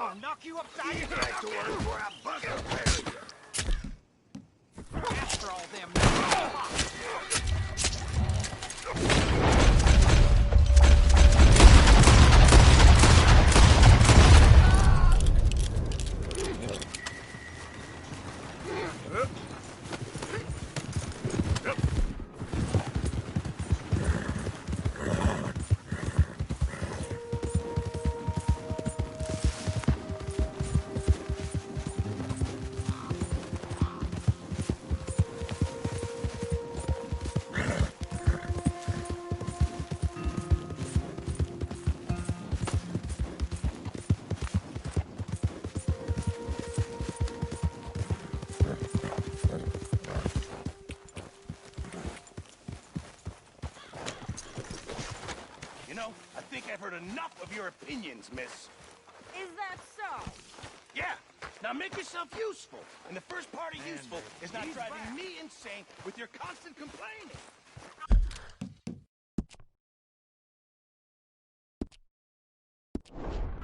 I'll knock you upside your Back head. to work before I bust a pair of you. After all them. You know, I think I've heard enough of your opinions, miss. Is that so? Yeah. Now make yourself useful. And the first part of useful is not driving me insane with your constant complaining.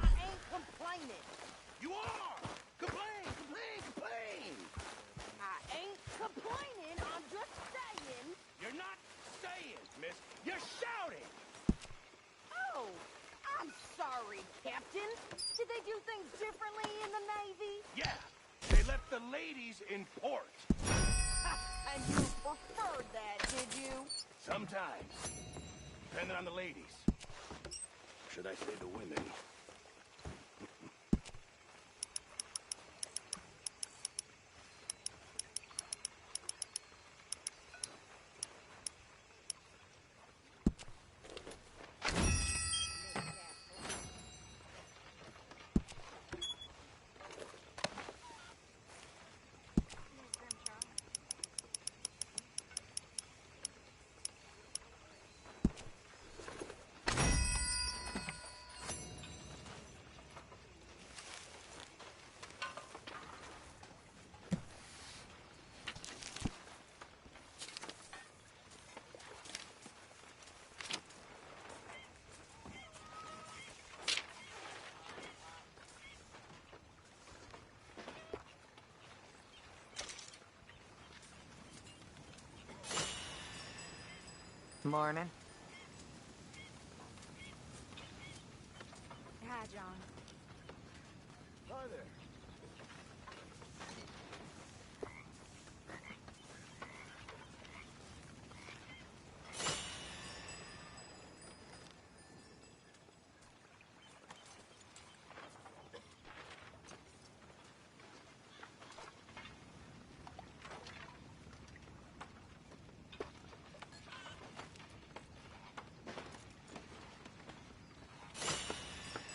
I ain't complaining. You are! Complain, complain, complain! I ain't complaining. I'm just saying. You're not saying, miss. You're shouting! Oh, I'm sorry, Captain. Did they do things differently in the Navy? Yeah, they left the ladies in port. And you preferred that, did you? Sometimes. Depending on the ladies. Should I say the women? Morning. Hi, John. Hi there.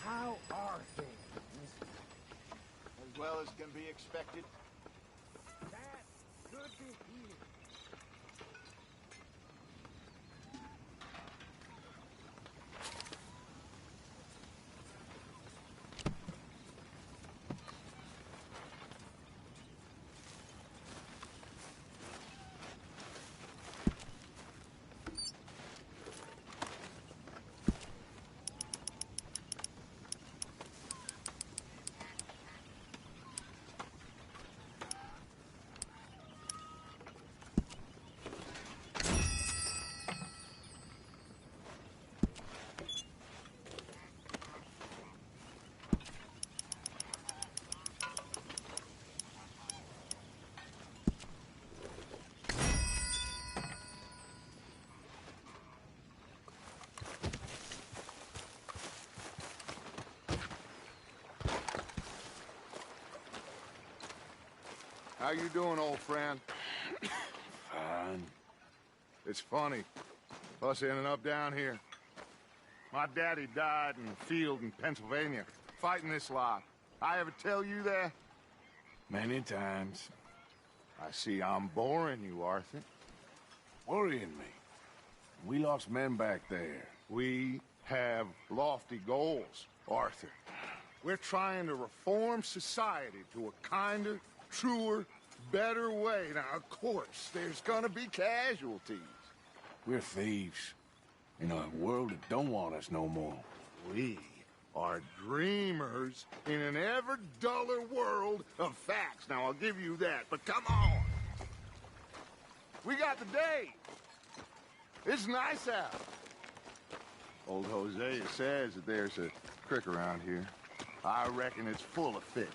How are things? As well as can be expected. That's good to hear. How you doing, old friend? Fine. It's funny, us ending up down here. My daddy died in the field in Pennsylvania, fighting this lot. I ever tell you that? Many times. I see I'm boring you, Arthur. Worrying me. We lost men back there. We have lofty goals, Arthur. We're trying to reform society to a kinder, truer, better way. Now, of course, there's gonna be casualties. We're thieves. In a world that don't want us no more. We are dreamers in an ever duller world of facts. Now, I'll give you that, but come on. We got the day. It's nice out. Old Hosea says that there's a creek around here. I reckon it's full of fish.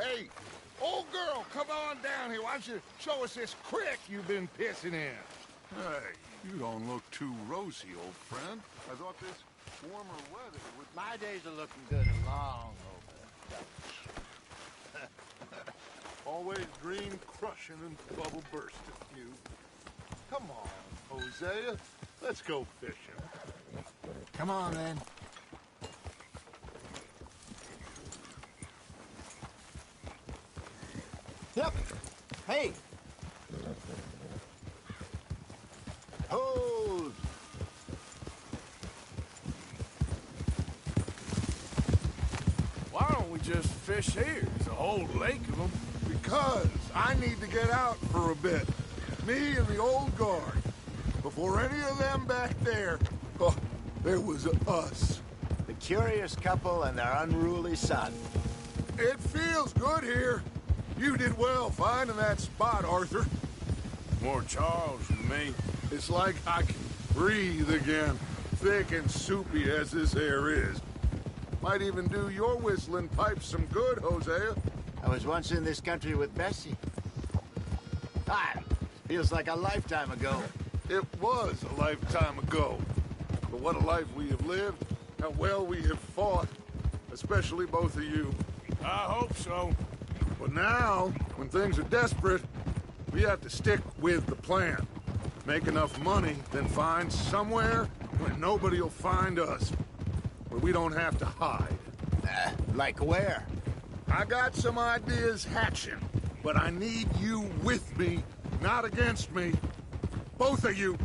Hey, old girl, come on down here. Why don't you show us this creek you've been pissing in? Hey, you don't look too rosy, old friend. I thought this warmer weather would... My days are looking good and long over. Always dream crushing and bubble bursting, you. Come on, Hosea. Let's go fishing. Come on, then. Yep. Hey. Hose! Why don't we just fish here? There's a whole lake of them. Because I need to get out for a bit. Me and the old guard. Before any of them back there, oh, there was us. The curious couple and their unruly son. It feels good here. You did well finding that spot, Arthur. More Charles than me. It's like I can breathe again, thick and soupy as this air is. Might even do your whistling pipes some good, Hosea. I was once in this country with Bessie. Feels like a lifetime ago. It was a lifetime ago. But what a life we have lived, how well we have fought, especially both of you. I hope so. But now, when things are desperate, we have to stick with the plan. Make enough money, then find somewhere where nobody will find us. Where we don't have to hide. Like where? I got some ideas hatching, but I need you with me, not against me. Both of you.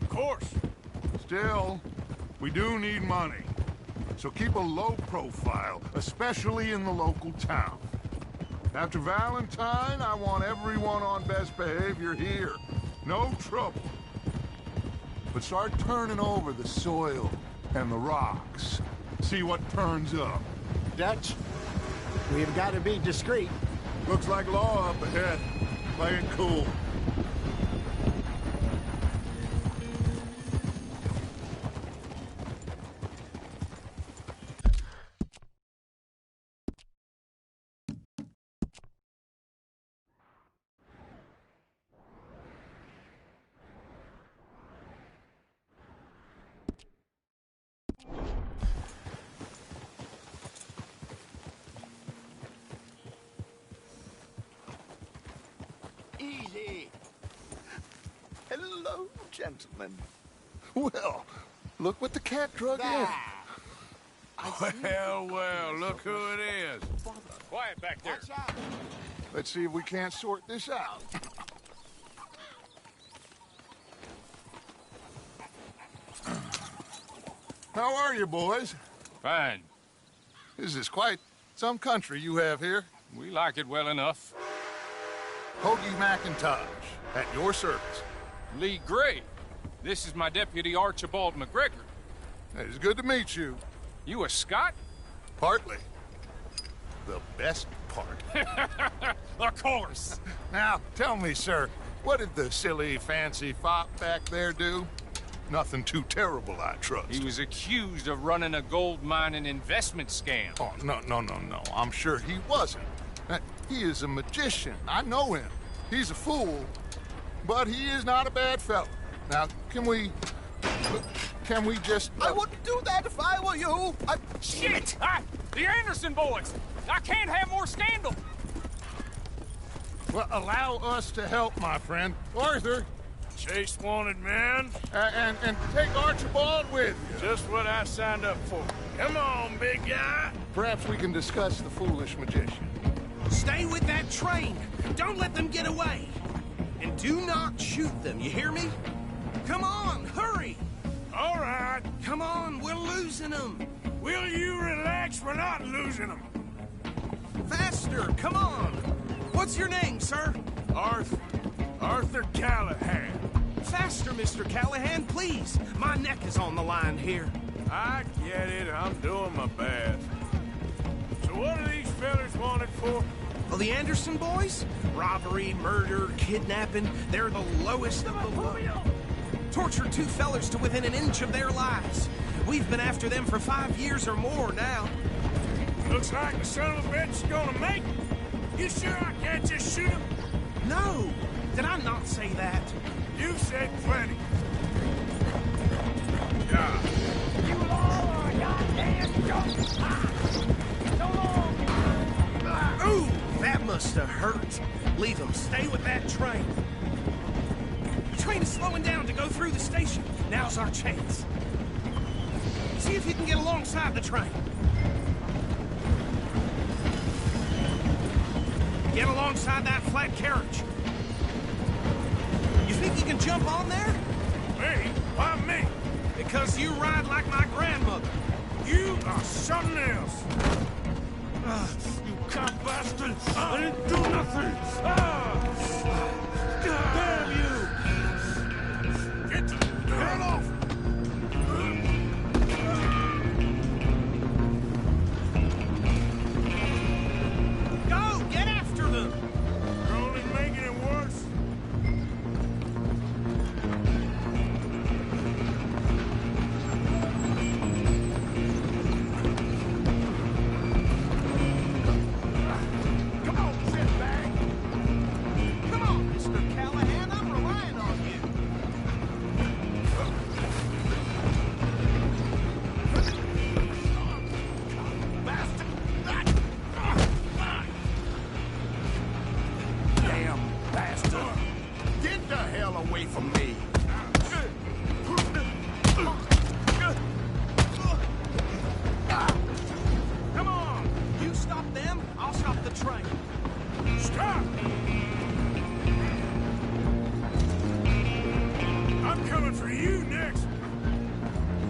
Of course. Still, we do need money. So keep a low profile, especially in the local town. After Valentine, I want everyone on best behavior here. No trouble. But start turning over the soil and the rocks. See what turns up. Dutch, we've got to be discreet. Looks like law up ahead. Play it cool. Easy. Hello, gentlemen. Well, look what the cat drug in. Well, look who it is. Quiet back there. Watch out. Let's see if we can't sort this out. How are you, boys? Fine. This is quite some country you have here. We like it well enough. Hoagie McIntosh, at your service. Lee Gray. This is my deputy Archibald McGregor. It's good to meet you. You a Scot? Partly. The best part. Of course. Now, tell me, sir, what did the silly, fancy fop back there do? Nothing too terrible, I trust. He was accused of running a gold mining investment scam. Oh, no. I'm sure he wasn't. He is a magician. I know him. He's a fool, but he is not a bad fellow. Now, can we just... I wouldn't do that if I were you. Shit! The Anderson boys! I can't have more scandal! Well, allow us to help, my friend. Arthur, Chase wanted man. and take Archibald with you. Just what I signed up for. Come on, big guy. Perhaps we can discuss the foolish magician. Stay with that train. Don't let them get away. And do not shoot them, you hear me? Come on, hurry! All right. Come on, we're losing them. Will you relax? We're not losing them. Faster, come on. What's your name, sir? Arthur. Arthur Callahan. Faster, Mr. Callahan, please. My neck is on the line here. I get it. I'm doing my best. So what are these fellas wanted for? Well, the Anderson boys? Robbery, murder, kidnapping. They're the lowest of the low. Tortured two fellers to within an inch of their lives. We've been after them for 5 years or more now. Looks like the son of a bitch is gonna make it. You sure I can't just shoot him? No! Did I not say that? You said plenty. Yeah. You all are a goddamn joke! So long! Ooh, that must have hurt. Leave them. Stay with that train. The train is slowing down to go through the station. Now's our chance. See if you can get alongside the train. Get alongside that flat carriage. You think you can jump on there? Me? Why me? Because you ride like my grandmother. You are something else. You cop bastard! I didn't do nothing! Damn you! Get the hell off! Go! Get after them! You're only making it worse. Come on, shitbag! Come on, Mr. Callahan, I'm relying on you. Bastard! Damn bastard. Get the hell away from me. Come on! You stop them, I'll stop the train. Stop! I'm coming for you next.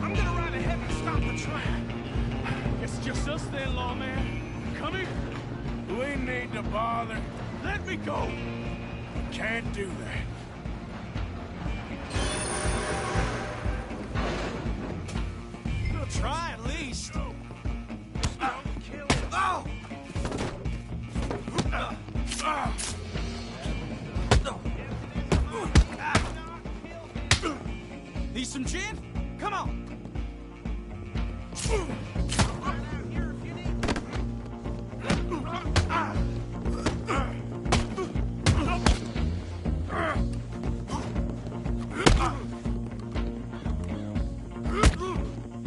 I'm gonna ride ahead and stop the train. It's just us then, lawman. Come here. We need to bother. Let me go. Can't do that. We'll try at least. Kill him. Oh! Need some gin? Come on.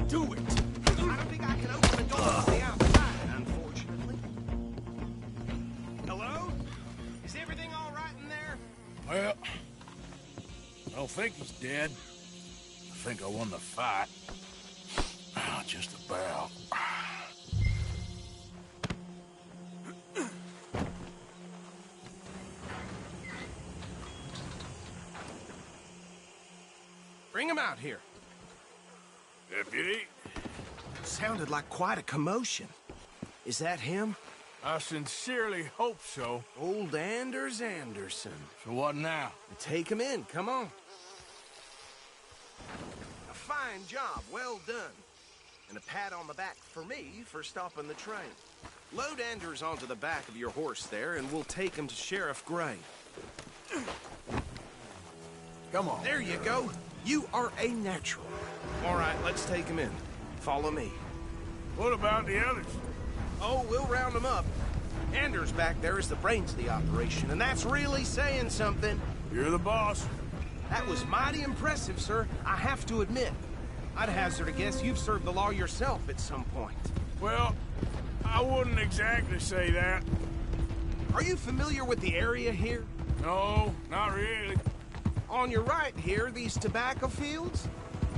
Do it. I don't think I can open the door from the outside, unfortunately. Hello? Is everything all right in there? Well, I don't think he's dead. I think I won the fight. Just about. Bring him out here. Deputy, Sounded like quite a commotion. Is that him? I sincerely hope so. Old Anders Anderson. So what now? Take him in, come on. A fine job, well done. And a pat on the back for me for stopping the train. Load Anders onto the back of your horse there, and we'll take him to Sheriff Gray. Come on. There you go. You are a natural. All right, let's take him in. Follow me. What about the others? Oh, we'll round them up. Anders back there is the brains of the operation, and that's really saying something. You're the boss. That was mighty impressive, sir. I have to admit. I'd hazard a guess you've served the law yourself at some point. Well, I wouldn't exactly say that. Are you familiar with the area here? No, not really. On your right here, these tobacco fields?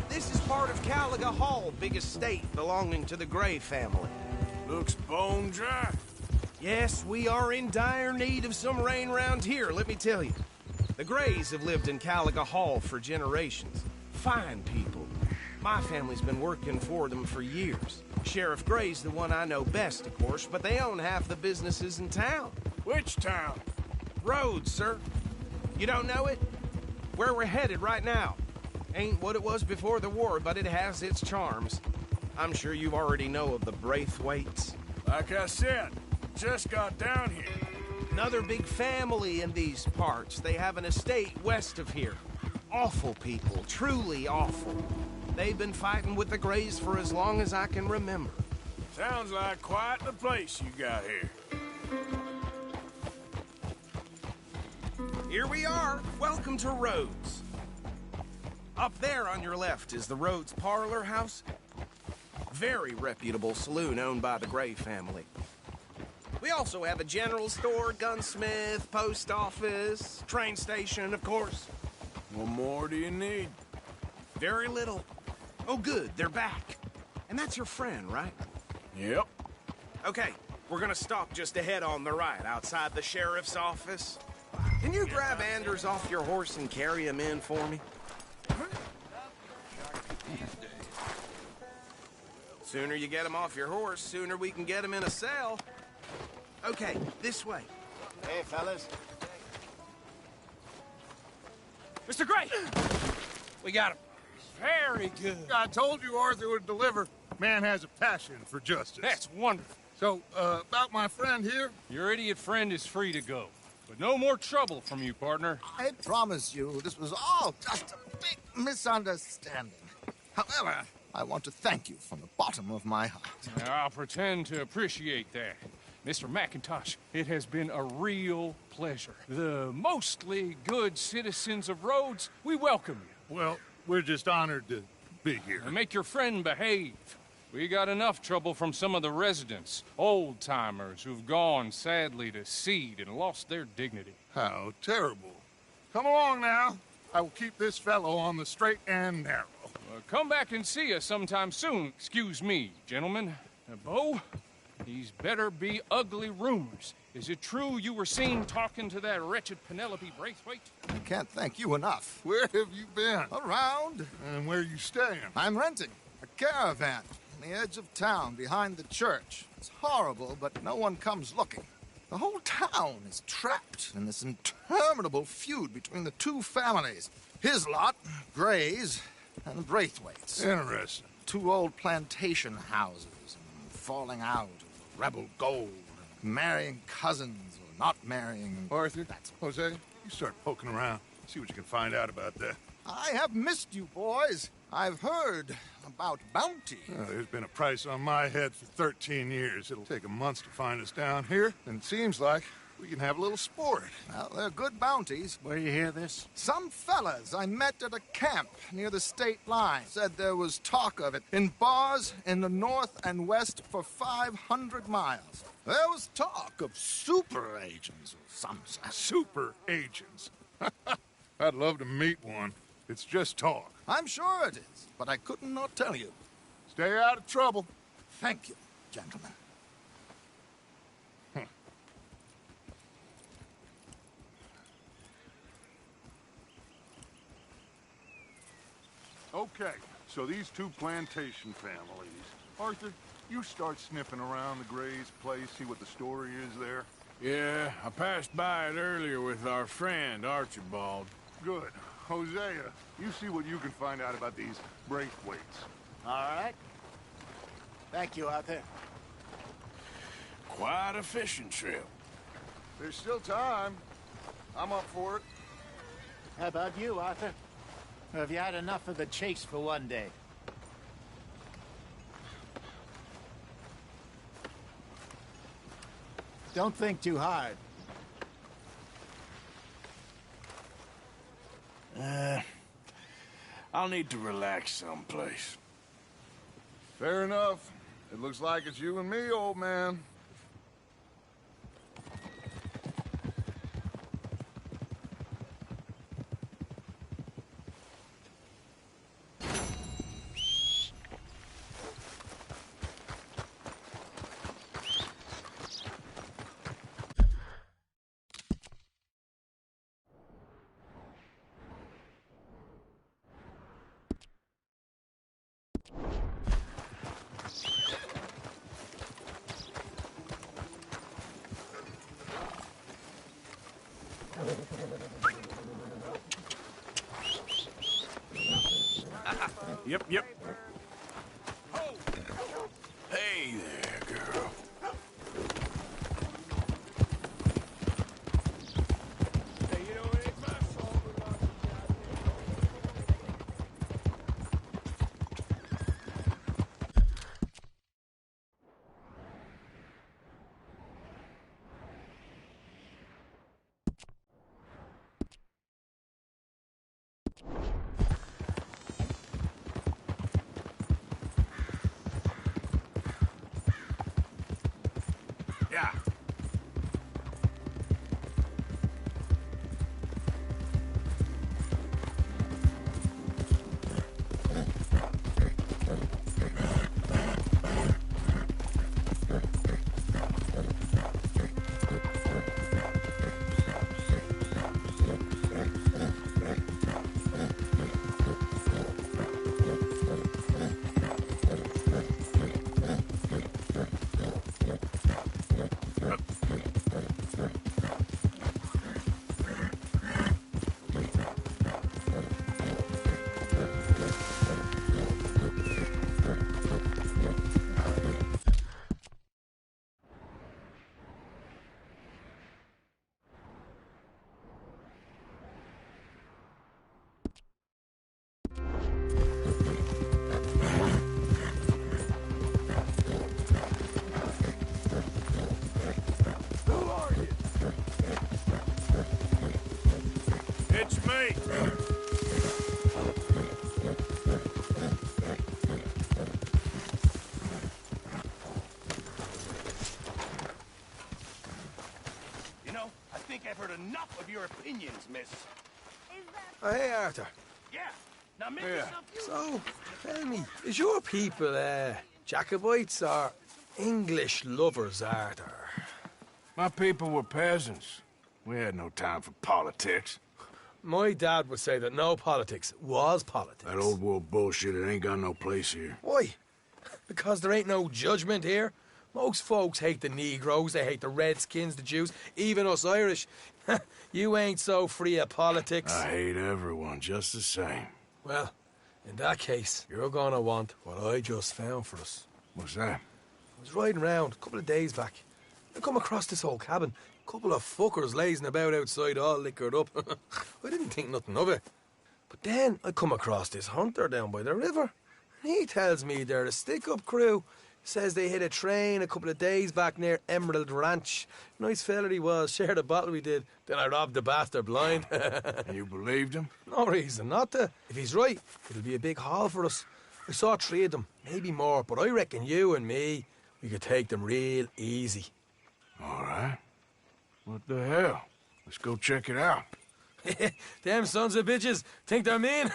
This is part of Caliga Hall, big estate belonging to the Gray family. Looks bone dry. Yes, we are in dire need of some rain round here, let me tell you. The Grays have lived in Caliga Hall for generations. Fine people. My family's been working for them for years. Sheriff Gray's the one I know best, of course, but they own half the businesses in town. Which town? Rhodes, sir. You don't know it? Where we're headed right now. Ain't what it was before the war, but it has its charms. I'm sure you already know of the Braithwaites. Like I said, just got down here. Another big family in these parts. They have an estate west of here. Awful people, truly awful. They've been fighting with the Grays for as long as I can remember. Sounds like quite the place you got here. Here we are. Welcome to Rhodes. Up there on your left is the Rhodes Parlor House. Very reputable saloon owned by the Gray family. We also have a general store, gunsmith, post office, train station, of course. What more do you need? Very little. Oh, good, they're back. And that's your friend, right? Yep. Okay, we're gonna stop just ahead on the right, outside the sheriff's office. Can you grab Anders off your horse and carry him in for me? Sooner you get him off your horse, sooner we can get him in a cell. Okay, this way. Hey, fellas. Mr. Gray! We got him. Very good. I told you Arthur would deliver. Man has a passion for justice. That's wonderful. So, about my friend here? Your idiot friend is free to go. But no more trouble from you, partner. I promise you, this was all just a big misunderstanding. However, I want to thank you from the bottom of my heart. Now, I'll pretend to appreciate that. Mr. McIntosh, it has been a real pleasure. The mostly good citizens of Rhodes, we welcome you. Well, we're just honored to be here. And make your friend behave. We got enough trouble from some of the residents, old-timers who've gone, sadly, to seed and lost their dignity. How terrible. Come along now. I will keep this fellow on the straight and narrow. Come back and see us sometime soon. Excuse me, gentlemen. Bo, these better be ugly rumors. Is it true you were seen talking to that wretched Penelope Braithwaite? I can't thank you enough. Where have you been? Around. And where you staying? I'm renting a caravan on the edge of town behind the church. It's horrible, but no one comes looking. The whole town is trapped in this interminable feud between the two families. His lot, Gray's, and the Braithwaites. Interesting. Two old plantation houses, and falling out of rebel gold, and marrying cousins or not marrying. Arthur, Jose, you start poking around. See what you can find out about that. I have missed you, boys. I've heard about bounty. There's been a price on my head for 13 years. It'll take a month to find us down here, and it seems like we can have a little sport. Well, they're good bounties. Where you hear this? Some fellas I met at a camp near the state line said there was talk of it in bars in the north and west for 500 miles. There was talk of super agents or some such. Super agents. I'd love to meet one. It's just talk. I'm sure it is, but I couldn't not tell you. Stay out of trouble. Thank you, gentlemen. Okay, so these two plantation families. Arthur, you start sniffing around the Gray's place, see what the story is there. Yeah, I passed by it earlier with our friend, Archibald. Good. Hosea, you see what you can find out about these Braithwaites. All right. Thank you, Arthur. Quite a fishing trip. There's still time. I'm up for it. How about you, Arthur? Or have you had enough of the chase for one day? Don't think too hard. I'll need to relax someplace. Fair enough. It looks like it's you and me, old man. Yep. Hey there, girl. Hey, you know, it ain't my fault we lost Yeah. Who are you? It's me. You know, I think I've heard enough of your opinions, miss. Oh, hey, Arthur. Yeah. Now make Yeah. yourself So, tell me, is your people, Jacobites or English lovers, Arthur? My people were peasants. We had no time for politics. My dad would say that no politics was politics. That old world bullshit, it ain't got no place here. Why? Because there ain't no judgment here. Most folks hate the Negroes, they hate the Redskins, the Jews, even us Irish. You ain't so free of politics. I hate everyone just the same. Well, in that case, you're gonna want what I just found for us. What's that? I was riding around a couple of days back. I come across this old cabin. Couple of fuckers lazing about outside all liquored up. I didn't think nothing of it. But then I come across this hunter down by the river. And he tells me they're a stick-up crew. Says they hit a train a couple of days back near Emerald Ranch. Nice fella he was, shared a bottle we did. Then I robbed the bastard blind. You believed him? No reason not to. If he's right, it'll be a big haul for us. I saw 3 of them, maybe more, but I reckon you and me, we could take them real easy. All right. What the hell? Let's go check it out. Them sons of bitches think they're mean.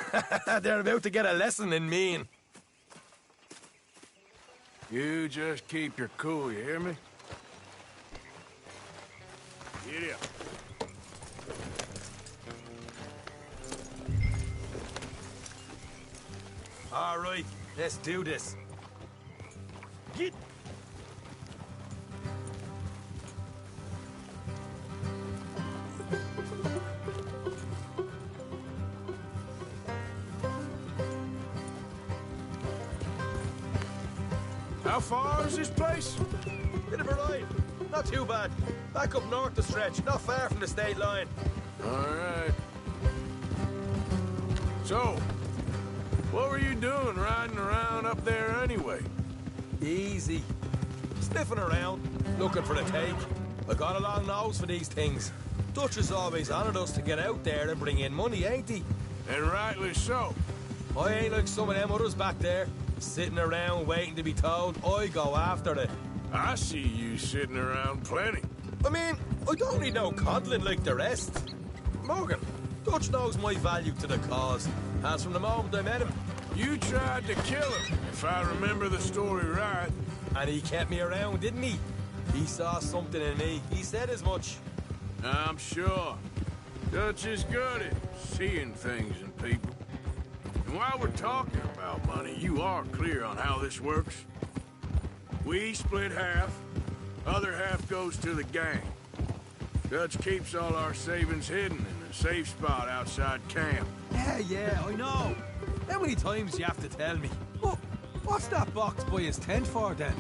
They're about to get a lesson in mean. You just keep your cool, you hear me? Get up. All right, let's do this. Get. How far is this place? Bit of a ride. Not too bad. Back up north the stretch, not far from the state line. All right. So, what were you doing riding around up there anyway? Easy. Sniffing around, looking for the take. I got a long nose for these things. Dutch has always honoured us to get out there and bring in money, ain't he? And rightly so. I ain't like some of them others back there, sitting around waiting to be told. I go after it. I see you sitting around plenty. I mean, I don't need no coddling like the rest. Morgan, Dutch knows my value to the cause, as from the moment I met him. You tried to kill him, if I remember the story right. And he kept me around, didn't he? He saw something in me. He said as much. I'm sure. Dutch is good at seeing things in people. And while we're talking about money, you are clear on how this works? We split half, other half goes to the gang. Dutch keeps all our savings hidden in a safe spot outside camp. Yeah, I know. How many times do you have to tell me? What's that box by his tent for, then?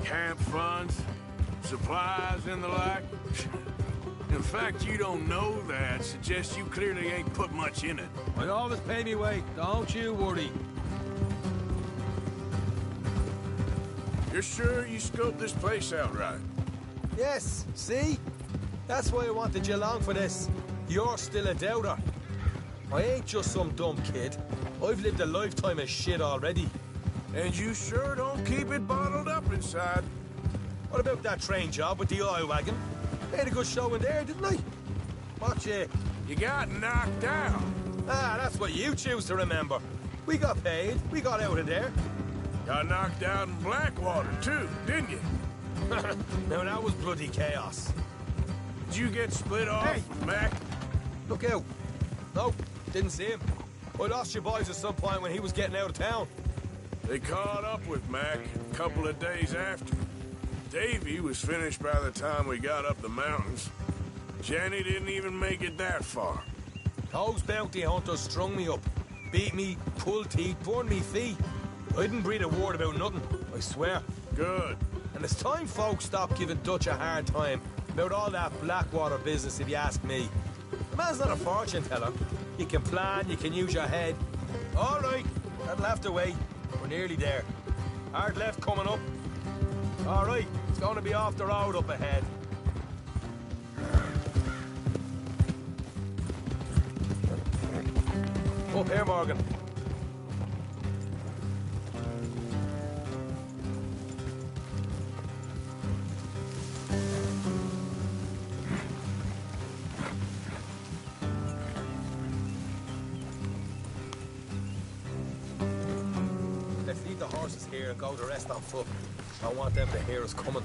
Camp funds, supplies, and the like. In fact, you don't know that suggests you clearly ain't put much in it. I always pay me way, don't you worry. You're sure you scoped this place out right? Yes, see? That's why I wanted you along for this. You're still a doubter. I ain't just some dumb kid. I've lived a lifetime of shit already. And you sure don't keep it bottled up inside. What about that train job with the oil wagon? Made a good show in there, didn't I? What, You got knocked out. That's what you choose to remember. We got paid. We got out of there. Got knocked out in Blackwater, too, didn't you? Now, that was bloody chaos. Did you get split off with Mac? Look out. Nope, didn't see him. I lost your boys at some point when he was getting out of town. They caught up with Mac a couple of days after. Davy was finished by the time we got up the mountains. Jenny didn't even make it that far. Those bounty hunters strung me up. Beat me, pulled teeth, burned me feet. I didn't breathe a word about nothing, I swear. Good. And it's time folks stop giving Dutch a hard time about all that Blackwater business, if you ask me. The man's not a fortune teller. You can plan, you can use your head. All right, that'll have to wait. We're nearly there. Hard left coming up. All right, it's going to be off the road up ahead. Up here, Morgan. Let's leave the horses here and go to rest on foot. I don't want them to hear us coming.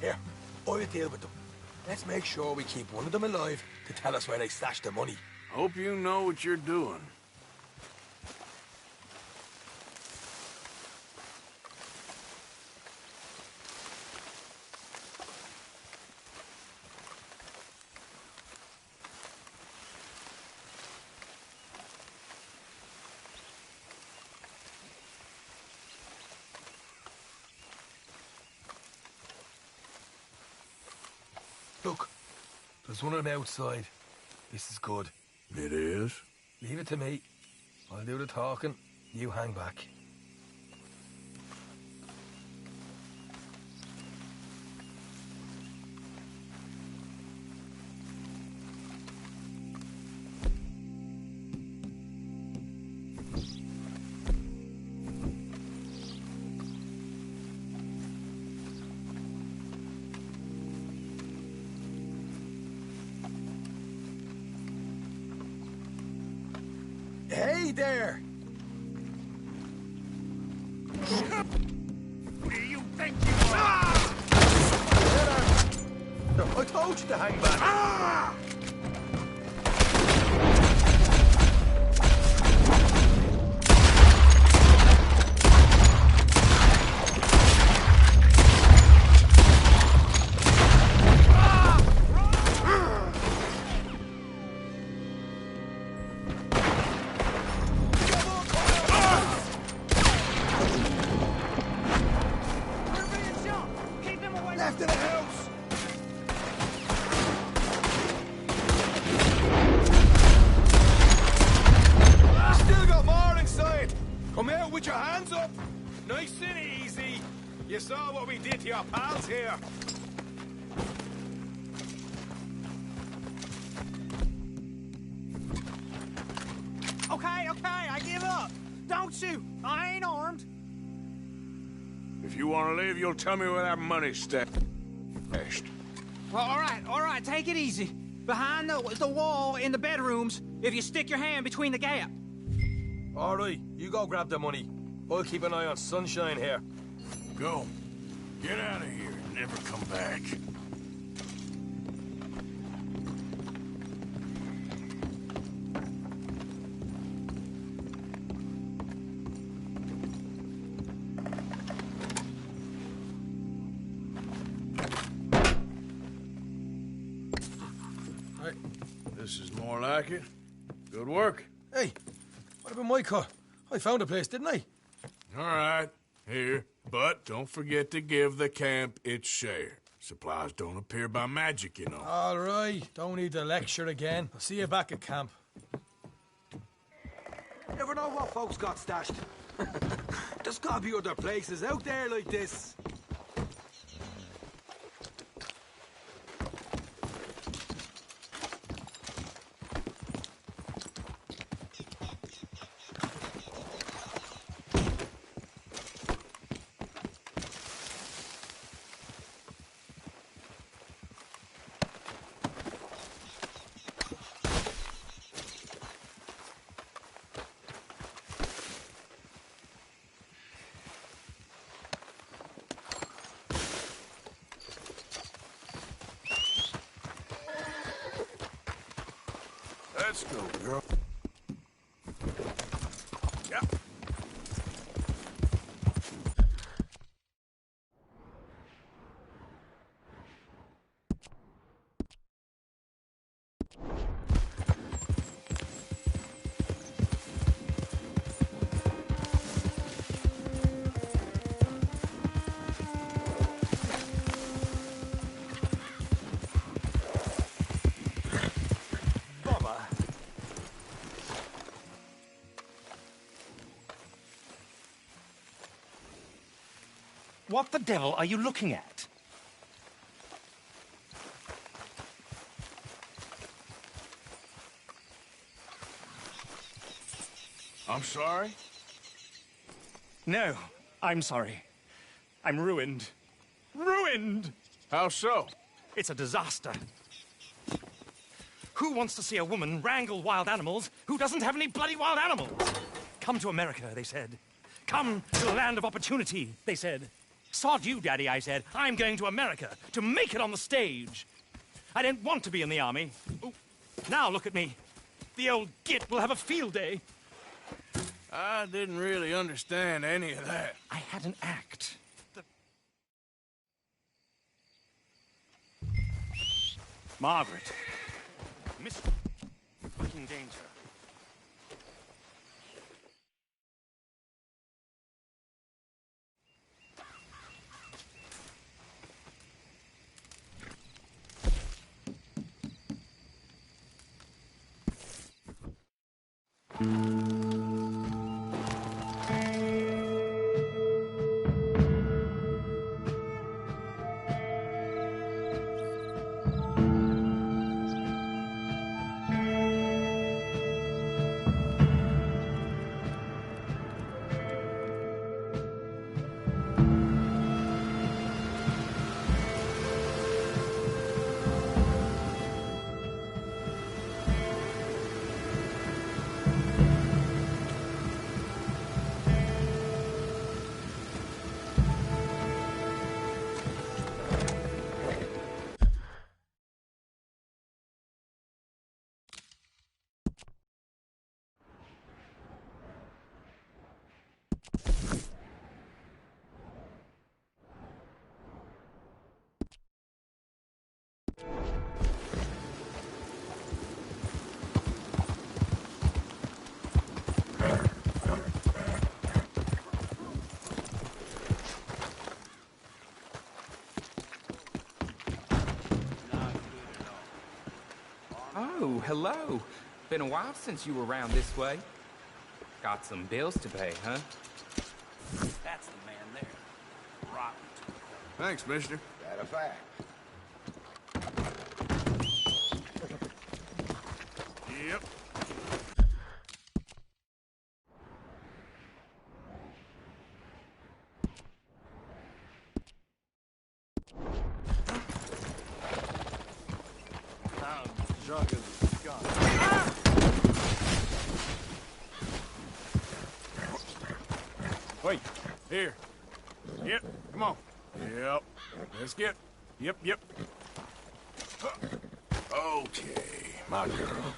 Here, I'll deal with them. Let's make sure we keep one of them alive to tell us where they stashed the money. Hope you know what you're doing. Look, there's one of them outside. This is good. It is? Leave it to me. I'll do the talking. You hang back. Hey there! Who do you think you are? I told you to hang back. Left of the house! Still got more inside! Come out with your hands up! Nice and easy! You saw what we did to your pals here! Okay, I give up. Don't shoot. I ain't armed. If you want to live, you'll tell me where that money's stashed. Well, all right, take it easy. Behind the wall in the bedrooms, if you stick your hand between the gap. All right, you go grab the money. I'll keep an eye on Sunshine here. Go. Get out of here and never come back. This is more like it. Good work. Hey, what about my cut? I found a place, didn't I? All right, here. But don't forget to give the camp its share. Supplies don't appear by magic, you know. All right, don't need to lecture again. I'll see you back at camp. Never know what folks got stashed. There's gotta be other places out there like this. Let's go, girl. Yeah. What the devil are you looking at? I'm sorry? No, I'm sorry. I'm ruined. Ruined! How so? It's a disaster. Who wants to see a woman wrangle wild animals who doesn't have any bloody wild animals? Come to America, they said. Come to the land of opportunity, they said. Sod you, Daddy, I said. I'm going to America to make it on the stage. I didn't want to be in the army. Ooh. Now look at me. The old git will have a field day. I didn't really understand any of that. I had an act. Margaret. Miss fucking danger. Oh, hello. Been a while since you were around this way. Got some bills to pay, huh? That's the man there. Rotten. Thanks, mister. That a fact. Yep. Drunk as a skunk. Wait, here. Yep, come on. Yep. Let's get. Yep. Okay, my girl.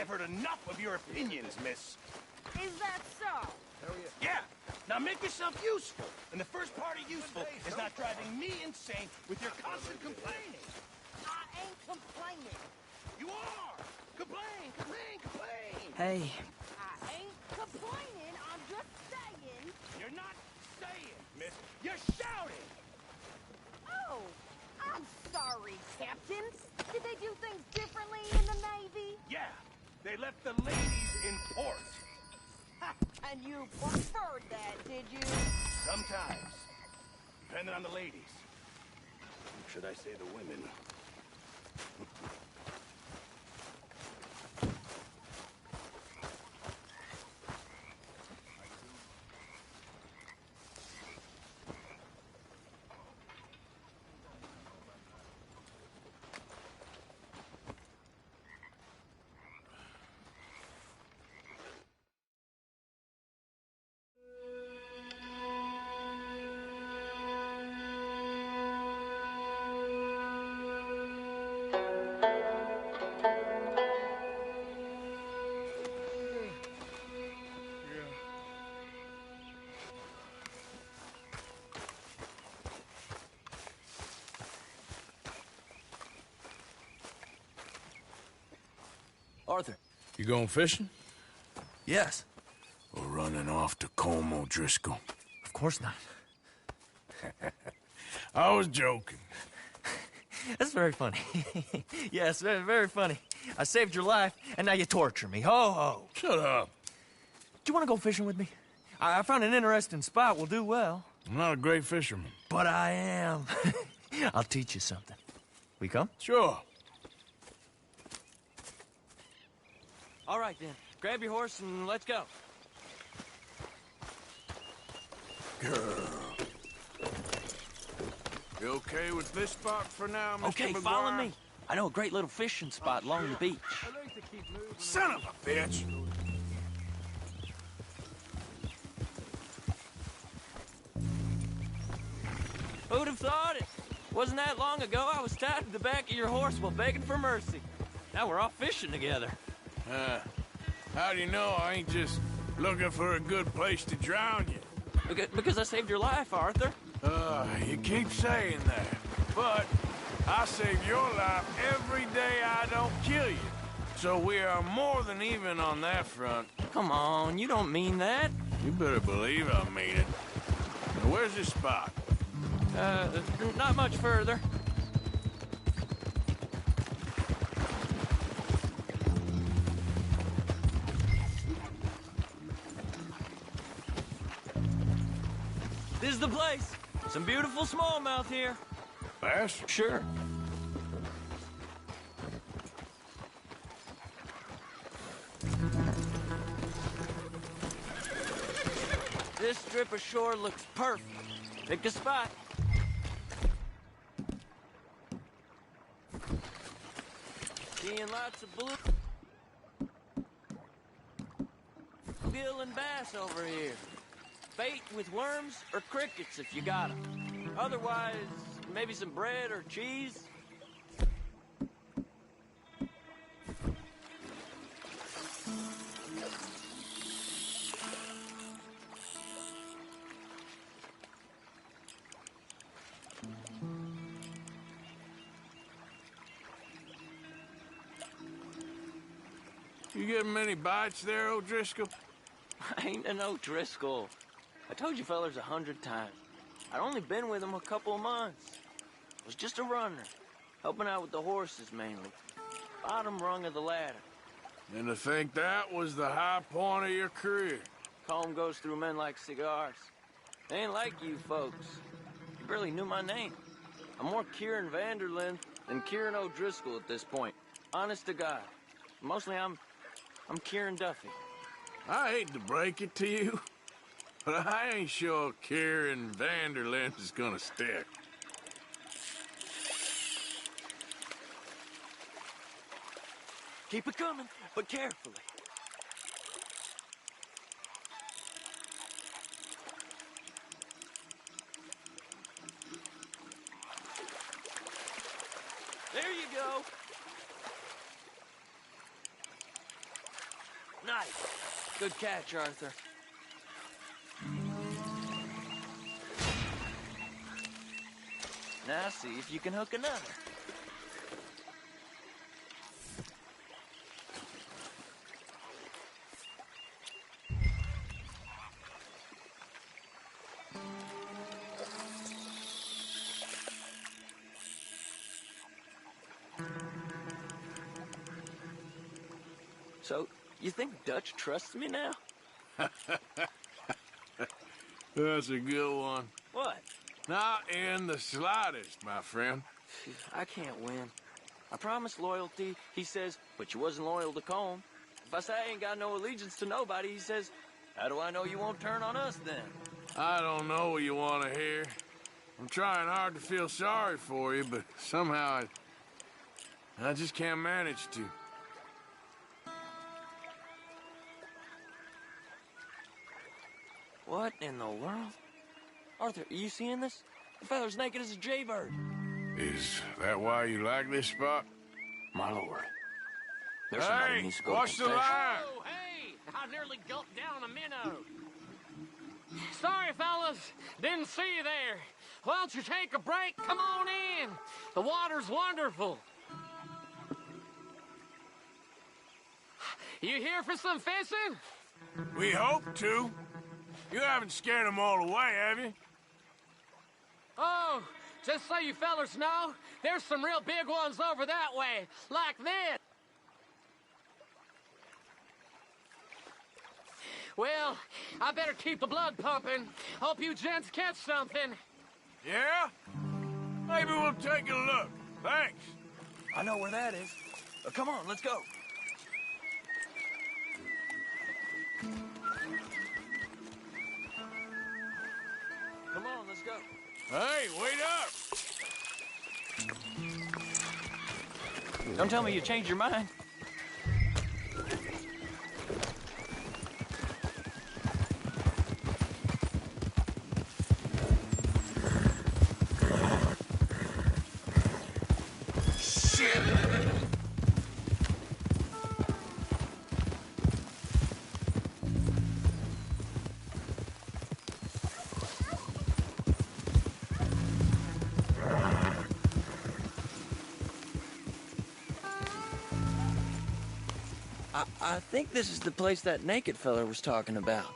I've heard enough of your opinions, miss. Is that so? Yeah. Now make yourself useful. And the first part of useful is not driving me insane with your constant complaining. I ain't complaining. You are! Complain, complain, complain! Hey, I ain't complaining. I'm just saying. You're not saying, miss. You're shouting! Oh, I'm sorry, Captain. Did they do things differently in the Navy? Yeah, they left the ladies in port. Ha, and you preferred that, did you? Sometimes. Depending on the ladies. Or should I say the women? Arthur. You going fishing? Yes. Or running off to Colm O'Driscoll? Of course not. I was joking. That's very funny. Yes, very, very funny. I saved your life, and now you torture me. Ho, ho. Shut up. Do you want to go fishing with me? I found an interesting spot. We'll do well. I'm not a great fisherman. But I am. I'll teach you something. We come? Sure. All right, then. Grab your horse and let's go. Girl. You okay with this spot for now, Mr. Okay, McGuire? follow me. I know a great little fishing spot along the beach. Son of a bitch! Who'd have thought it? Wasn't that long ago I was tied to the back of your horse while begging for mercy. Now we're off fishing together. How do you know I ain't just looking for a good place to drown you? Because I saved your life, Arthur. You keep saying that. But I save your life every day I don't kill you. So we are more than even on that front. Come on, you don't mean that. You better believe I mean it. Now, where's this spot? Not much further. This is the place. Some beautiful smallmouth here. Bass? Sure. This strip of shore looks perfect. Pick a spot. Seeing lots of blue gill and bass over here. Bait with worms or crickets if you got 'em. Otherwise, maybe some bread or cheese. You getting many bites there, O'Driscoll? I ain't an O'Driscoll. I told you fellers 100 times. I'd only been with him a couple of months. I was just a runner, helping out with the horses mainly. Bottom rung of the ladder. And to think that was the high point of your career. Colm goes through men like cigars. They ain't like you folks. You barely knew my name. I'm more Kieran Vanderlyn than Kieran O'Driscoll at this point. Honest to God. Mostly I'm Kieran Duffy. I hate to break it to you, but I ain't sure Kieran Vanderlyn is gonna stick. Keep it coming, but carefully. There you go. Got it. Good catch, Arthur. Now see if you can hook another. So, you think Dutch trusts me now? That's a good one. What? Not in the slightest, my friend. I can't win. I promised loyalty, he says, but you wasn't loyal to Colm. If I say I ain't got no allegiance to nobody, he says, how do I know you won't turn on us then? I don't know what you want to hear. I'm trying hard to feel sorry for you, but somehow I just can't manage to. What in the world? Arthur, are you seeing this? The feather's naked as a jaybird. Is that why you like this spot? My lord. There's somebody who needs to go to watch the confession. line! Oh, hey! I nearly gulped down a minnow. Sorry, fellas. Didn't see you there. Why don't you take a break? Come on in. The water's wonderful. You here for some fishing? We hope to. You haven't scared them all away, have you? Oh, just so you fellas know, there's some real big ones over that way, like this. Well, I better keep the blood pumping. Hope you gents catch something. Yeah? Maybe we'll take a look. Thanks. I know where that is. Come on, let's go. Come on, let's go. Hey, wait up! Don't tell me you changed your mind. I think this is the place that naked fella was talking about.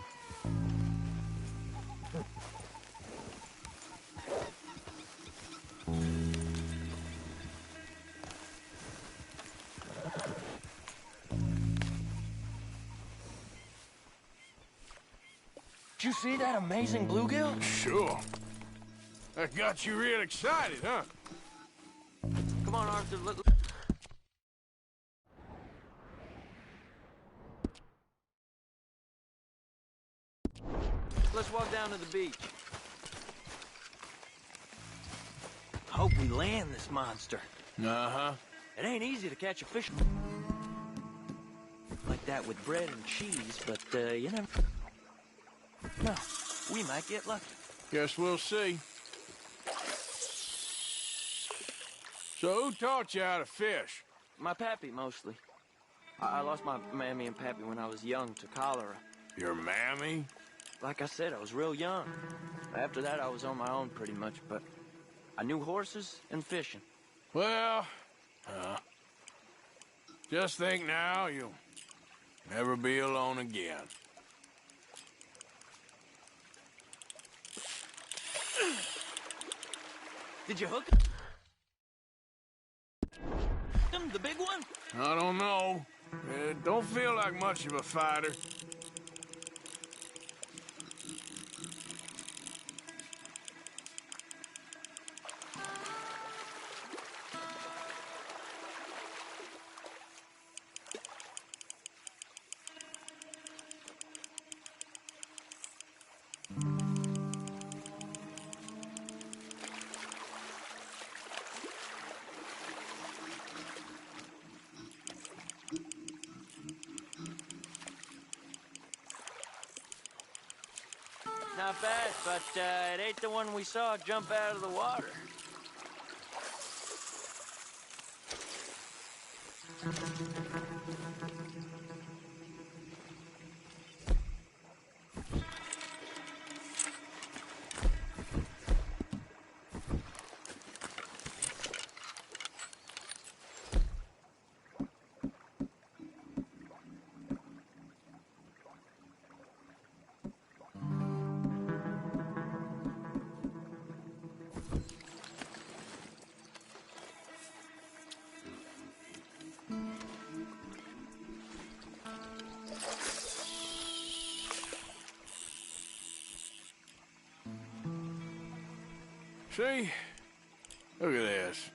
Did you see that amazing bluegill? Sure. That got you real excited, huh? Come on, Arthur. Let's walk down to the beach. Hope we land this monster. Uh-huh. It ain't easy to catch a fish like that with bread and cheese, but you never... No, we might get lucky. Guess we'll see. So who taught you how to fish? My pappy, mostly. I lost my mammy and pappy when I was young to cholera. Your mammy? Like I said, I was real young. After that, I was on my own pretty much, but I knew horses and fishing. Well, just think now, you'll never be alone again. Did you hook him, the big one? I don't know. Don't feel like much of a fighter. Not bad, but it ain't the one we saw jump out of the water. See? Look at this.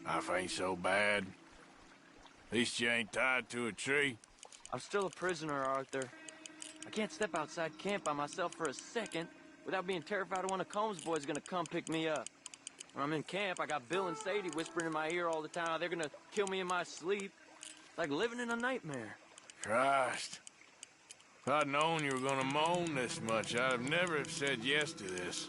Life ain't so bad. At least you ain't tied to a tree. I'm still a prisoner, Arthur. I can't step outside camp by myself for a second without being terrified of one of Combs' boys gonna come pick me up. When I'm in camp, I got Bill and Sadie whispering in my ear all the time how they're gonna kill me in my sleep. Like living in a nightmare. Christ. If I'd known you were gonna moan this much, I'd have never have said yes to this.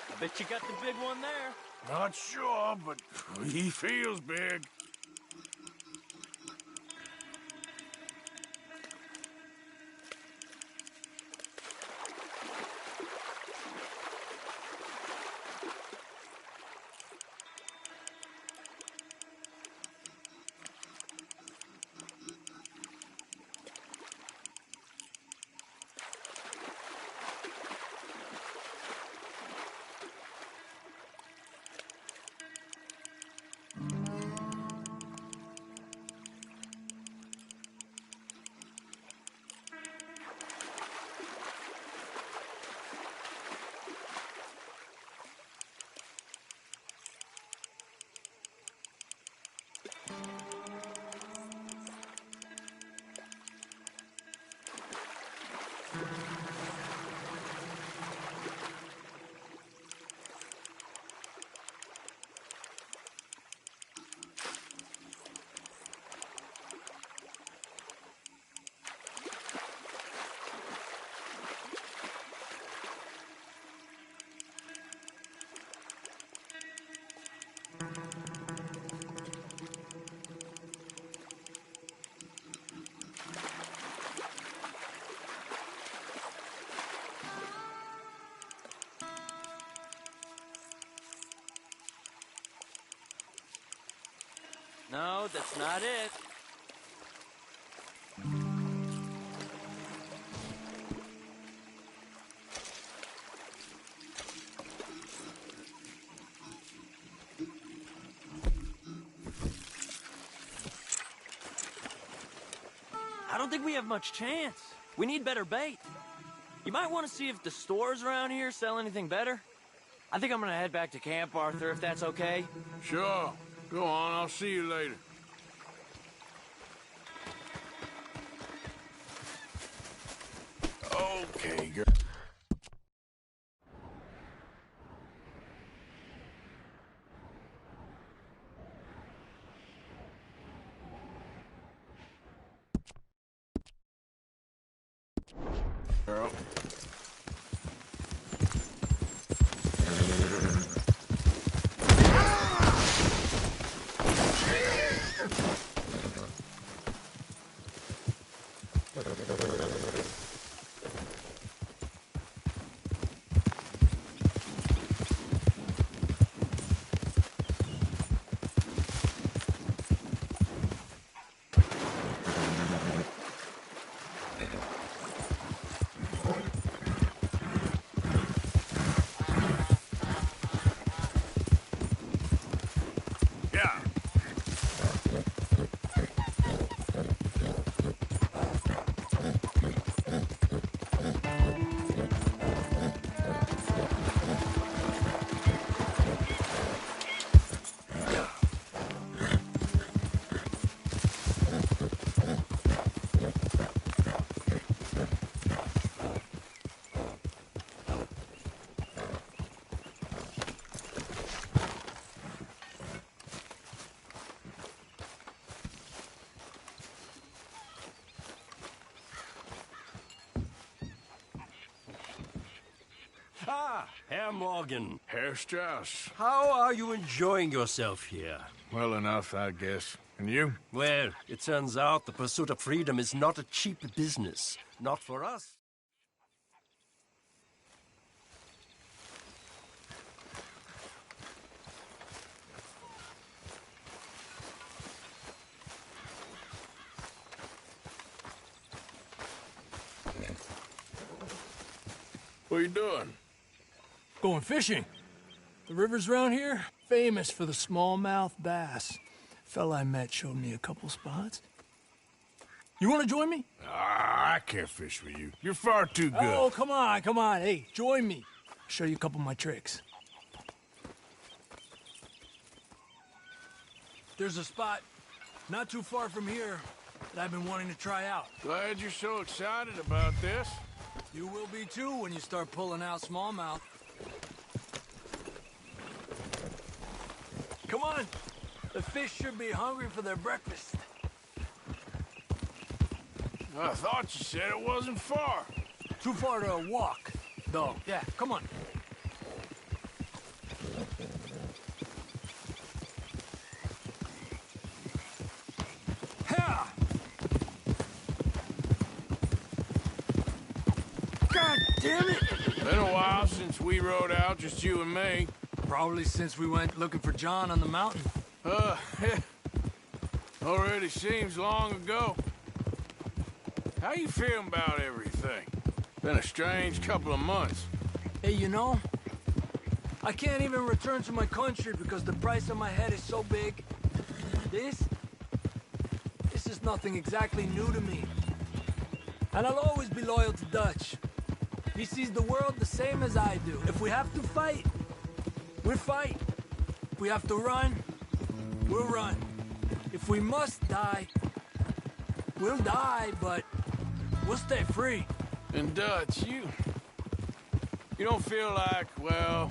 I bet you got the big one there. Not sure, but he feels big. No, that's not it. I don't think we have much chance. We need better bait. You might want to see if the stores around here sell anything better. I think I'm gonna head back to camp, Arthur, if that's okay. Sure. Go on, I'll see you later. Okay, girl. Girl. Ah, Herr Morgan. Herr Strauss. How are you enjoying yourself here? Well enough, I guess. And you? Well, it turns out the pursuit of freedom is not a cheap business. Not for us. What are you doing? Going fishing. The rivers around here, famous for the smallmouth bass. Fella I met showed me a couple spots. You want to join me? I can't fish with you. You're far too good. Oh, come on, come on. Hey, join me. I'll show you a couple of my tricks. There's a spot not too far from here that I've been wanting to try out. Glad you're so excited about this. You will be too when you start pulling out smallmouth. Come on. The fish should be hungry for their breakfast. I thought you said it wasn't far. Too far to walk, though. Yeah, come on. Ha! God damn it! Been a while since we rode out, just you and me. Probably since we went looking for John on the mountain. Already seems long ago. How you feeling about everything? Been a strange couple of months. Hey, you know, I can't even return to my country because the price on my head is so big. This is nothing exactly new to me. And I'll always be loyal to Dutch. He sees the world the same as I do. If we have to fight, we'll fight. If we have to run, we'll run. If we must die, we'll die, but we'll stay free. And Dutch, you don't feel like, well,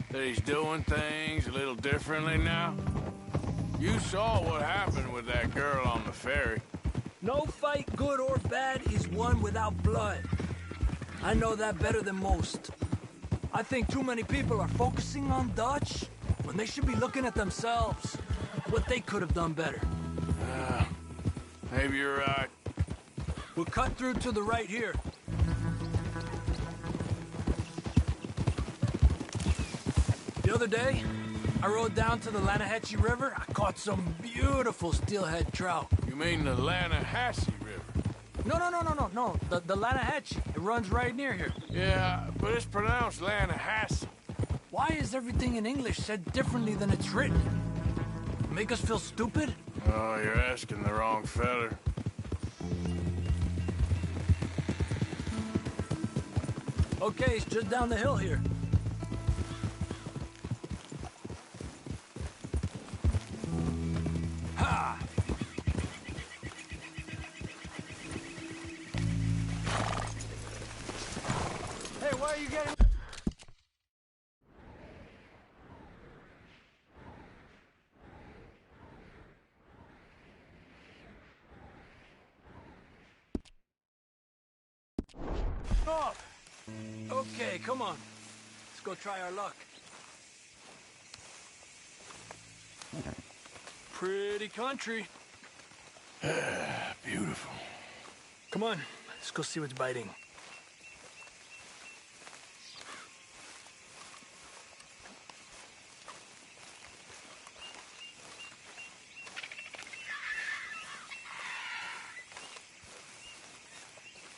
that he's doing things a little differently now? You saw what happened with that girl on the ferry. No fight, good or bad, is won without blood. I know that better than most. I think too many people are focusing on Dutch when they should be looking at themselves, what they could have done better. Maybe you're right. We'll cut through to the right here. The other day, I rode down to the Lanahatchee River. I caught some beautiful steelhead trout. You mean the Lanahatchee River? No. The Lanahatchee. It runs right near here. Yeah, but it's pronounced Lanahatchee. Why is everything in English said differently than it's written? Make us feel stupid? Oh, you're asking the wrong feller. Okay, it's just down the hill here. Ha! Hey, why are you getting... Off! Okay, come on. Let's go try our luck. Pretty country. Beautiful. Come on, let's go see what's biting.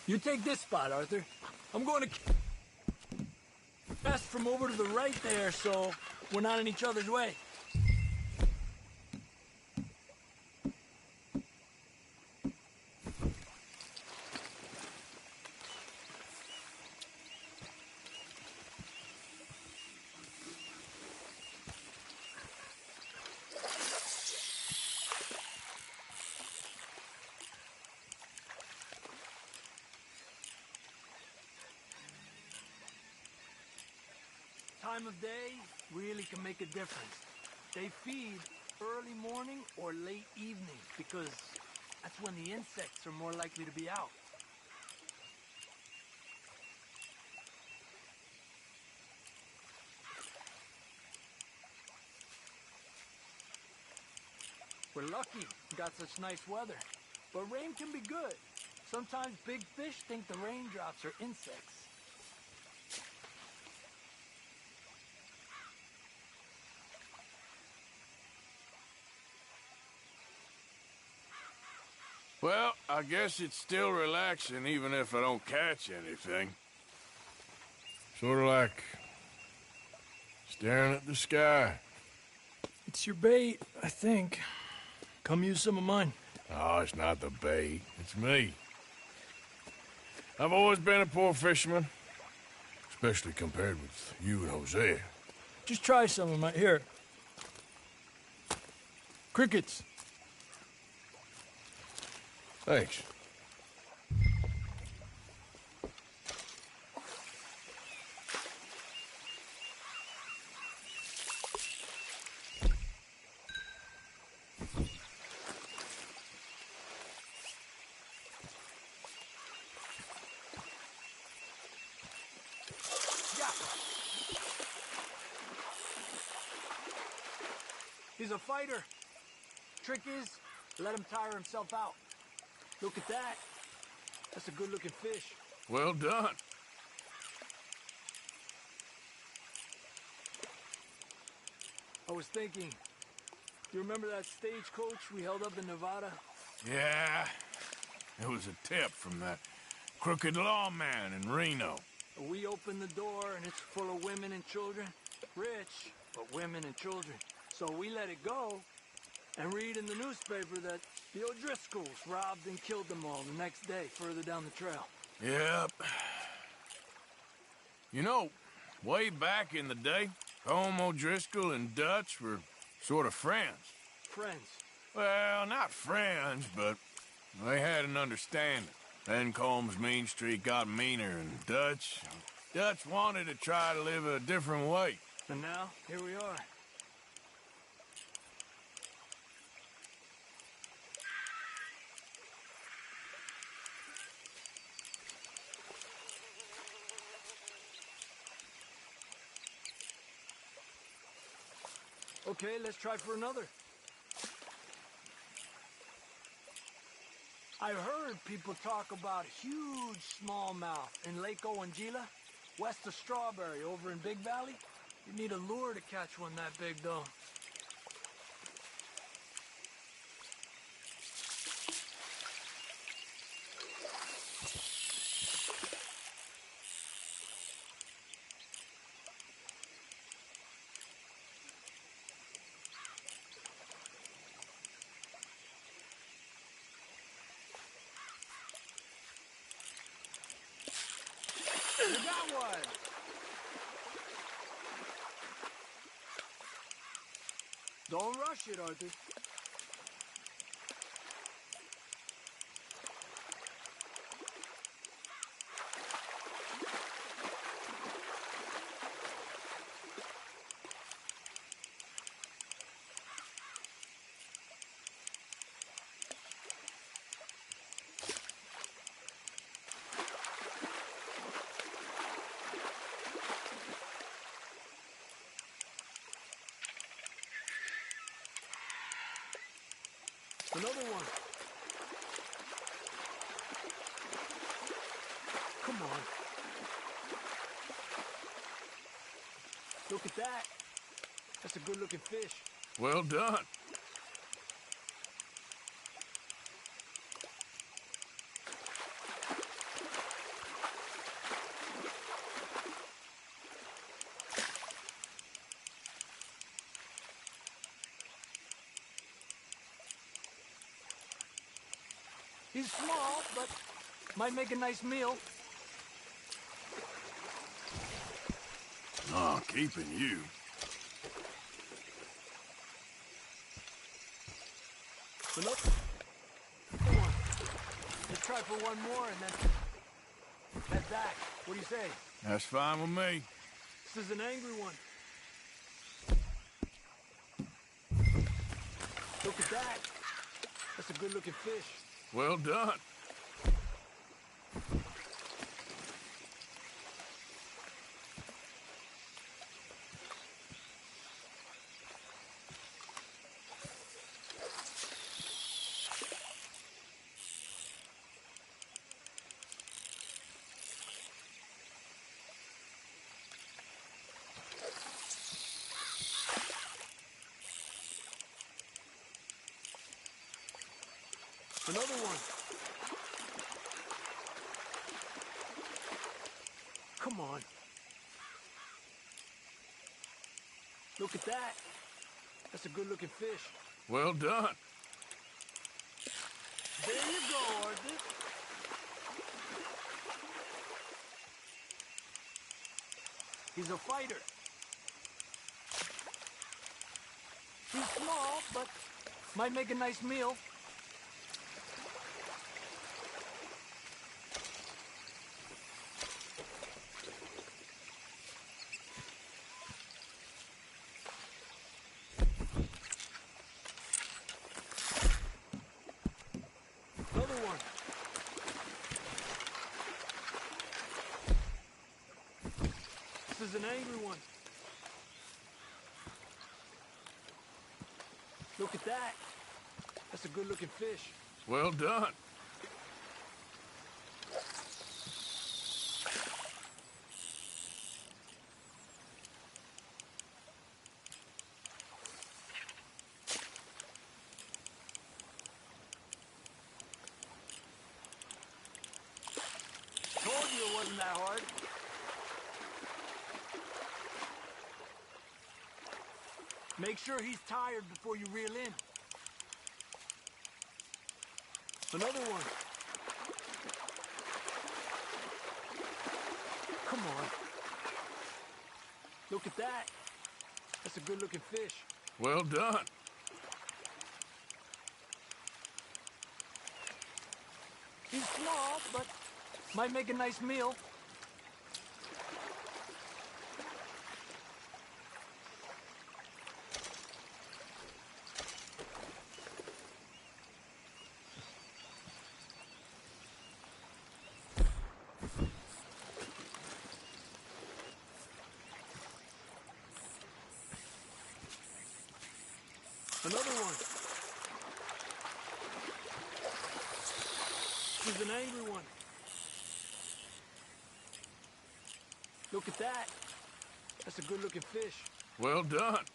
You take this spot, Arthur. I'm going to cast from over to the right there, so we're not in each other's way. Time of day really can make a difference. They feed early morning or late evening because that's when the insects are more likely to be out. We're lucky we got such nice weather, but rain can be good. Sometimes big fish think the raindrops are insects. Well, I guess it's still relaxing even if I don't catch anything. Sort of like staring at the sky. It's your bait, I think. Come use some of mine. Oh, it's not the bait. It's me. I've always been a poor fisherman. Especially compared with you and Hosea. Just try some of my... Here. Crickets. Thanks. He's a fighter. Trick is, let him tire himself out. Look at that. That's a good-looking fish. Well done. I was thinking, you remember that stagecoach we held up in Nevada? Yeah. It was a tip from that crooked lawman in Reno. We opened the door and it's full of women and children. Rich, but women and children. So we let it go and read in the newspaper that the O'Driscolls robbed and killed them all the next day further down the trail. Yep. You know, way back in the day, Colm O'Driscoll and Dutch were sort of friends. Friends? Well, not friends, but they had an understanding. Then Colm's mean streak got meaner, and Dutch wanted to try to live a different way. And now, here we are. Okay, let's try for another. I heard people talk about huge smallmouth in Lake Owanjila, west of Strawberry, over in Big Valley. You need a lure to catch one that big, though. You got one! Don't rush it, Arthur. Another one. Come on. Look at that. That's a good-looking fish. Well done. He's small, but might make a nice meal. Oh, keeping you. But look. Come on. Let's try for one more and then head back. What do you say? That's fine with me. This is an angry one. Look at that. That's a good-looking fish. Well done. Another one. Come on. Look at that. That's a good-looking fish. Well done. There you go, Arthur. He's a fighter. He's small, but might make a nice meal. Another one. This is an angry one. Look at that. That's a good-looking fish. Well done. Told you it wasn't that hard. Make sure he's tired before you reel in. Another one. Come on. Look at that. That's a good-looking fish. Well done. He's small, but might make a nice meal. Another one. This is an angry one. Look at that. That's a good-looking fish. Well done.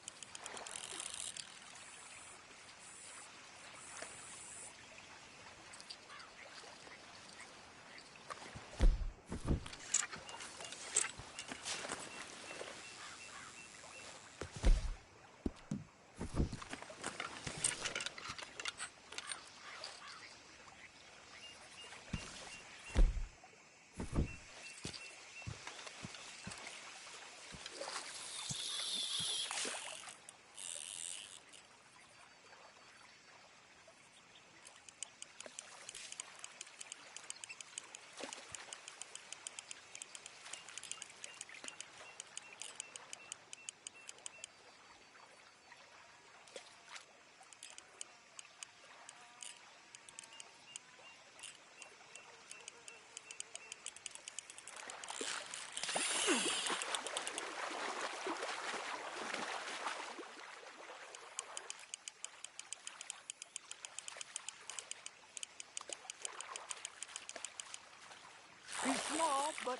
He's small, but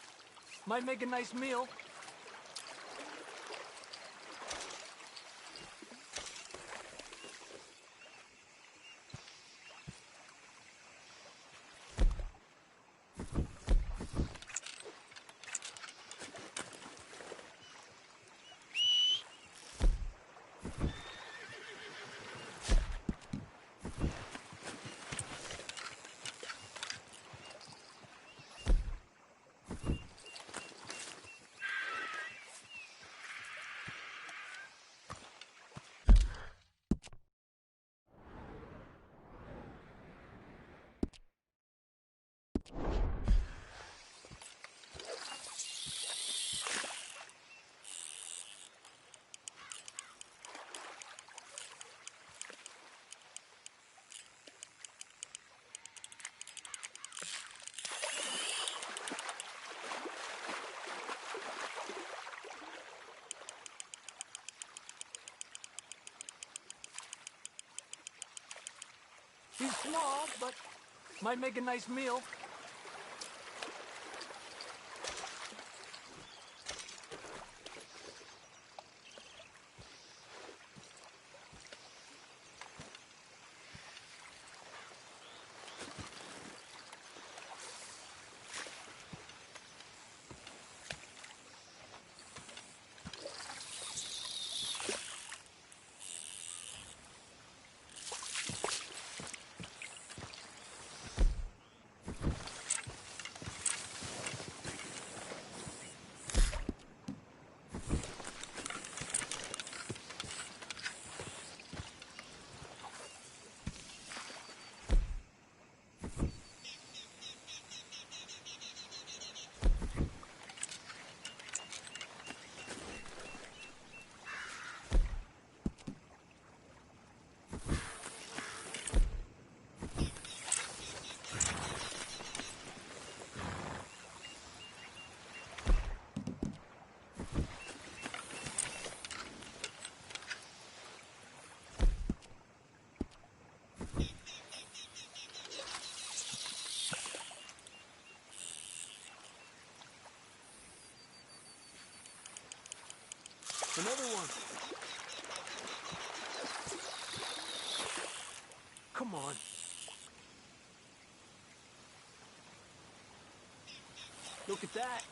might make a nice meal. He's small, but might make a nice meal. Another one. Come on. Look at that.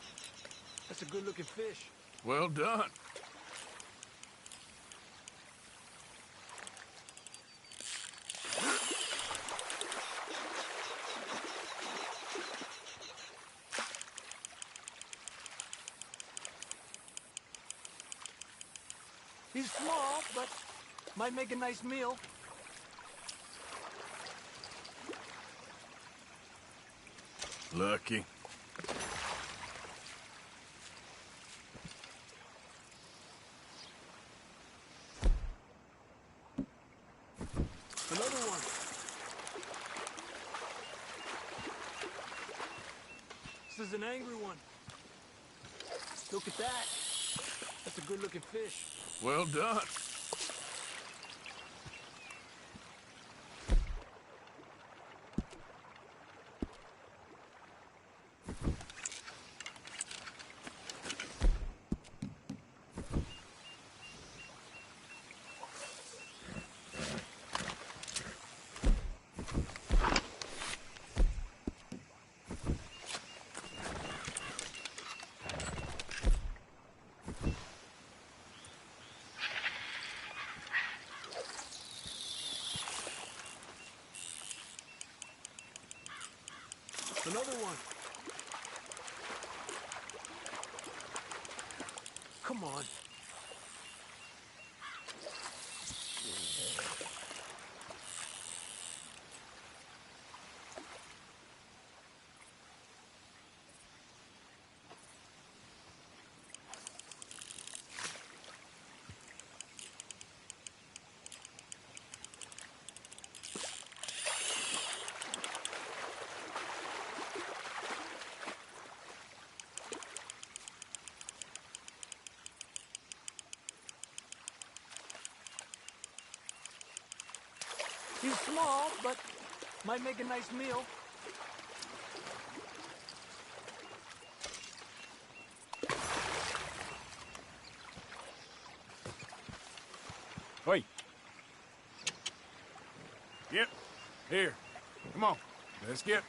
That's a good-looking fish. Well done. He's small, but might make a nice meal. Lucky. Another one. This is an angry one. Look at that. That's a good-looking fish. Well done. Another one. Come on. He's small, but might make a nice meal. Wait. Yep. Here. Come on. Let's get.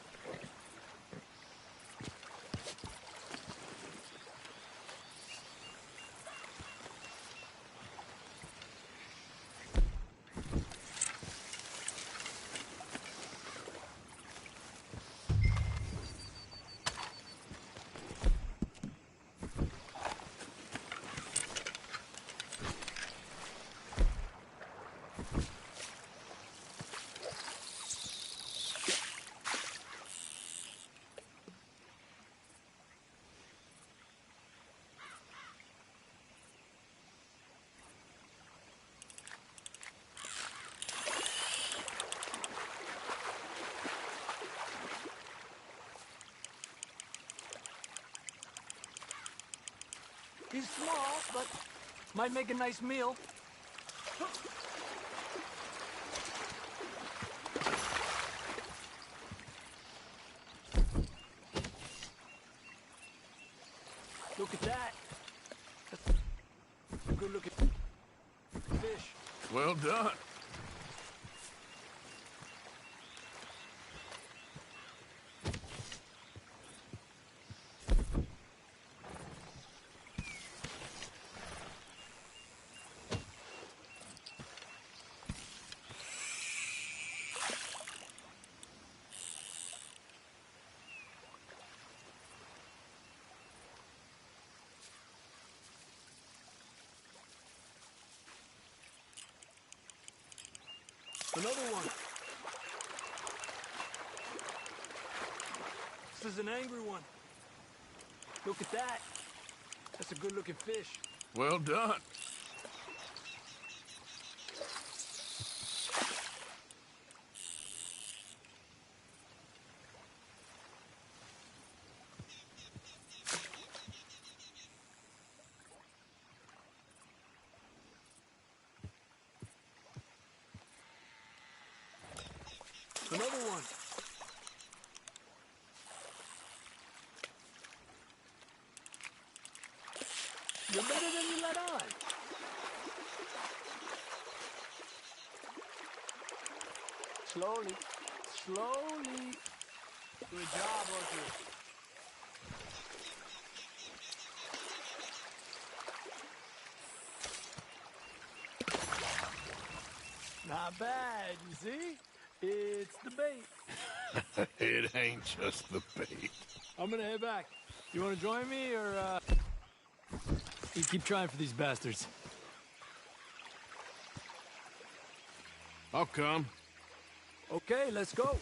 He's small, but might make a nice meal. Look at that. That's a good-looking fish. Well done. Another one. This is an angry one. Look at that. That's a good-looking fish. Well done. Another one. You're better than you let on. Slowly. Slowly. Good job, Arthur. Not bad, you see? It's the bait. It ain't just the bait. I'm gonna head back. You wanna join me, or, you keep trying for these bastards? I'll come. Okay, let's go.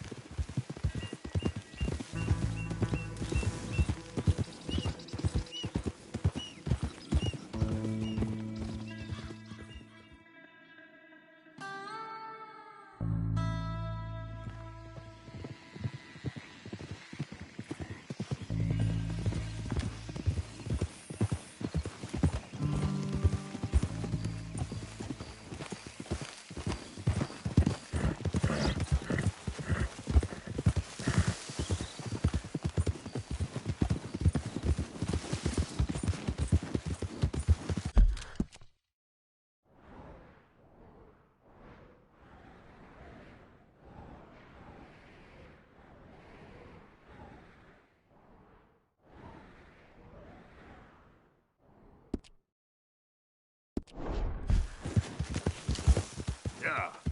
Yeah.